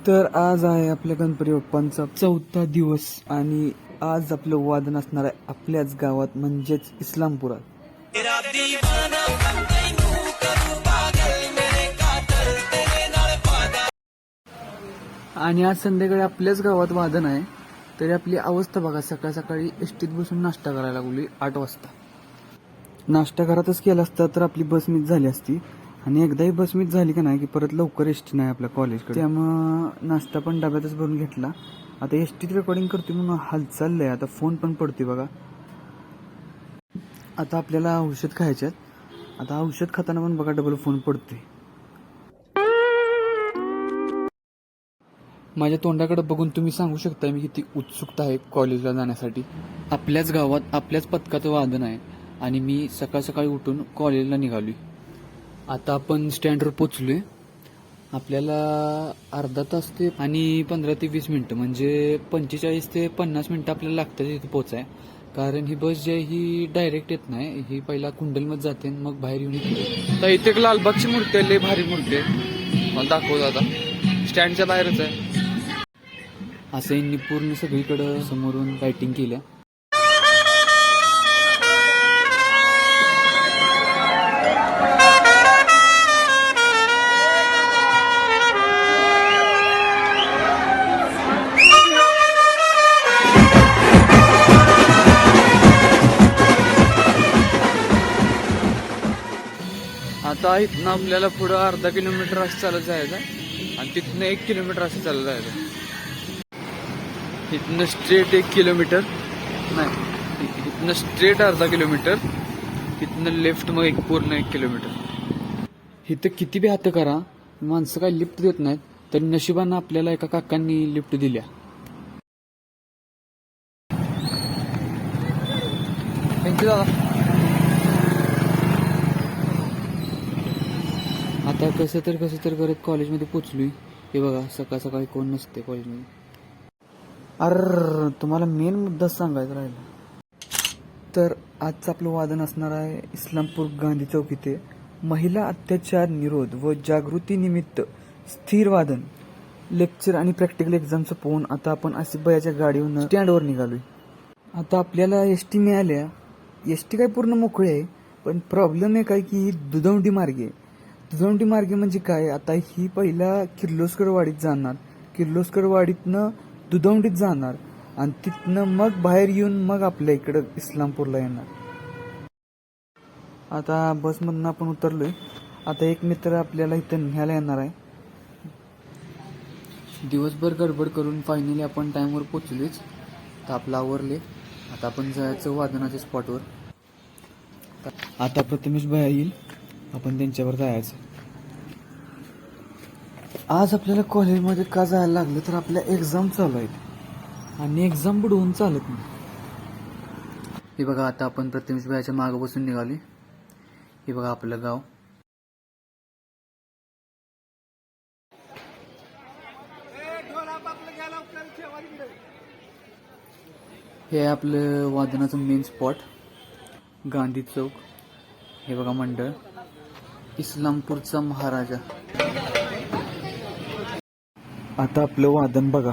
तर आज आहे आपल्या गणपती बाप्पांचा 4था दिवस आणि आज आपलं वादन असणार आहे आपल्याच गावात म्हणजेच इस्लामपुरात. आणि आज संध्याकाळी आपल्याच गावात वादन आहे. तरी आपली अवस्था बघा, सकाळ सकाळी एसटीत बसून नाश्ता करायला लागली 8 वाजता. नाश्ता घरातच केला असता तर आपली बस मिस झाली असती. आणि एकदाही बस मिस झाली का नाही की परत लवकर एसटी नाही आपल्या कॉलेजकडे. त्यामुळं नाश्ता पण डब्यातच भरून घेतला. आता एसटीत रेकॉर्डिंग करते म्हणून हालचाल आहे. आता फोन पण पडते बघा. आता आपल्याला औषध खायच्यात. आता औषध खाताना पण बघा डबल फोन पडते. माझ्या तोंडाकडे बघून तुम्ही सांगू शकता मी किती उत्सुकता आहे कॉलेजला जाण्यासाठी. आपल्याच गावात आपल्याच पथकाचं वादन आहे आणि मी सकाळ सकाळी उठून कॉलेजला निघालोय. आता आपण स्टँडवर पोचलोय. आपल्याला अर्धा तास ते आणि 15 ते 20 मिनिटं म्हणजे 45 ते 50 मिनिटं आपल्याला लागतात तिथे पोचाय. कारण ही बस जी आहे ही डायरेक्ट येत नाही. ही पहिला कुंडलमध्ये जाते मग बाहेर येऊन येते. तर इथे एक लालबागची मूर्ती आहे, लय भारी मूर्ती आहे. मला दाखवतो आता. स्टँडच्या बाहेरच आहे. असं यांनी पूर्ण सगळीकडं समोरून लाइटिंग केल्या. आता इथनं आपल्याला पुढं अर्धा किलोमीटर असं चालत जायचं आणि तिथनं 1 किलोमीटर असं चालत जायचं. इथनं स्ट्रेट 1 किलोमीटर नाही, इथनं स्ट्रेट अर्धा किलोमीटर, तिथनं लेफ्ट मग पूर्ण 1 किलोमीटर. इथं किती बी हात करा माणसं काय लिफ्ट देत नाहीत. तर नशिबानं आपल्याला एका काकांनी लिफ्ट दिल्या. थँक्यू दादा. आता कसं तर करत कॉलेजमध्ये पोचलोय. हे बघा सकाळ सकाळी कोण नसते कॉलेजमध्ये. तुम्हाला मेन मुद्दा सांगायचा राहिला. तर आजचं आपलं वादन असणार आहे इस्लामपूर गांधी चौक इथे महिला अत्याचार निरोध व जागृती निमित्त स्थिर वादन लेक्चर आणि प्रॅक्टिकल एक्झामचं पोहून आता आपण आसिफबाईच्या गाडीवरून स्टँडवर निघालोय. आता आपल्याला एसटी मिळाल्या. एसटी काय पूर्ण मोकळी आहे पण प्रॉब्लेम आहे काय की ही दुधवंडी मार्गे आहे. दुधवंडी मार्गे म्हणजे काय, आता ही पहिला किर्लोस्कर वाडीत जाणार, किर्लोस्कर वाडीतनं दुधवंडीत जाणार आणि तिथनं मग बाहेर येऊन मग आपल्या इकडं इस्लामपूरला येणार. आता बसमधनं आपण उतरलोय. आता एक मित्र आपल्याला इथं न्यायला येणार आहे. दिवसभर गडबड करून फायनली आपण टाइमवर पोचलोच. तर आपलं आवरले. आता आपण जायचं वादनाच्या स्पॉटवर. आता प्रथमेश भैया येईल, आपण त्यांच्यावर जायचं. आज आपल्याला कॉलेजमध्ये का जायला लागलं तर आपल्या एक्झाम चालू आहेत आणि एक्झाम बुडवून चालत नाही. हे बघा आता आपण प्रथमेश भैयाच्या मागं बसून निघाले. हे बघा आपलं गाव. हे आपलं वादनाचं मेन स्पॉट गांधी चौक. हे बघा मंडळ इस्लामपूरचा महाराजा. आता आपलं वादन बघा.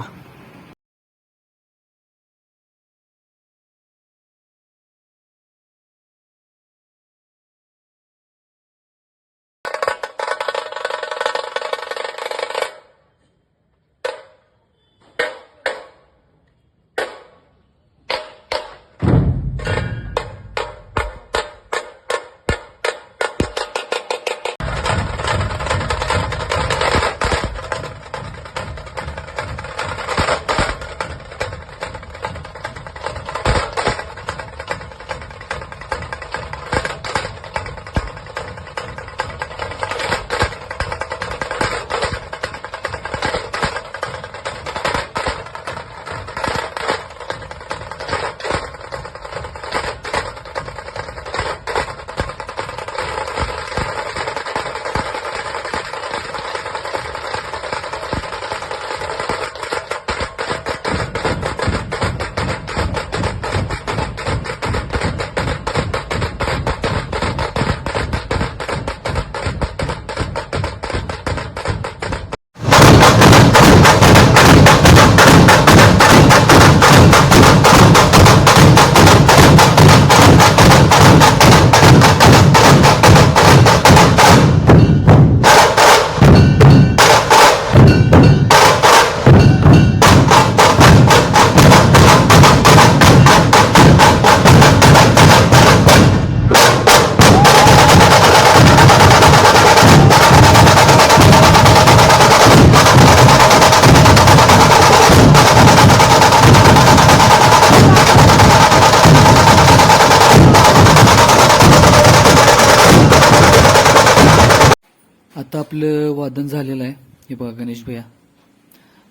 आपलं वादन झालेलं आहे. हे बघा गणेश भैया.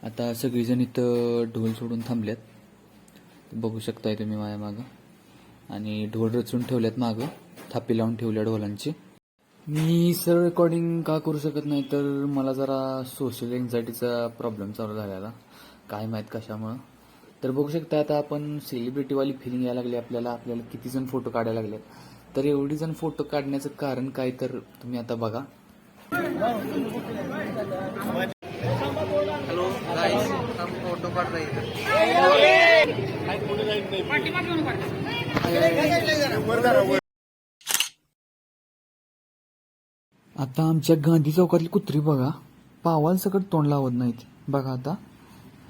आता सगळीजण इथं ढोल सोडून थांबल्यात. बघू शकताय तुम्ही माझ्या मागं. आणि ढोल रचून ठेवल्यात मागं. थापी लावून ठेवल्या ढोलांची. मी सर रेकॉर्डिंग का करू शकत नाही तर मला जरा सोशल एन्झायटीचा प्रॉब्लेम चालू झालेला. काय माहीत कशामुळं. तर बघू शकता आता आपण सेलिब्रिटीवाली फिलिंग यायला लागली आपल्याला. आपल्याला किती जण फोटो काढायला लागले. तर एवढी जण फोटो काढण्याचं कारण काय तर तुम्ही आता बघा. हॅलो गाइस, हम फोटो काढ रहे हैं. आता आमच्या गांधी चौकातली कुत्री बघा पावाल सकट तोंड लावत नाहीत. बघा आता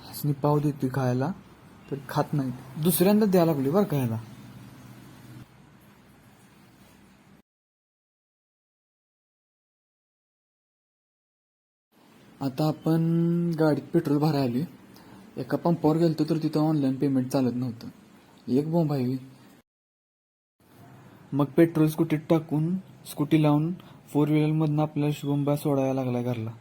हसनी पाव देते खायला तर खात नाहीत. दुसऱ्यांदा द्यायला लागली बरं खायला. आता आपण गाडीत पेट्रोल भरायला आली. एका पंपावर गेलतो तर तिथं ऑनलाईन पेमेंट चालत नव्हतं. एक बोंब आहे. मग पेट्रोल स्कूटीत टाकून स्कूटी लावून 4 व्हीलरमधनं आपल्याला शुभंबा सोडायला लागला घरला.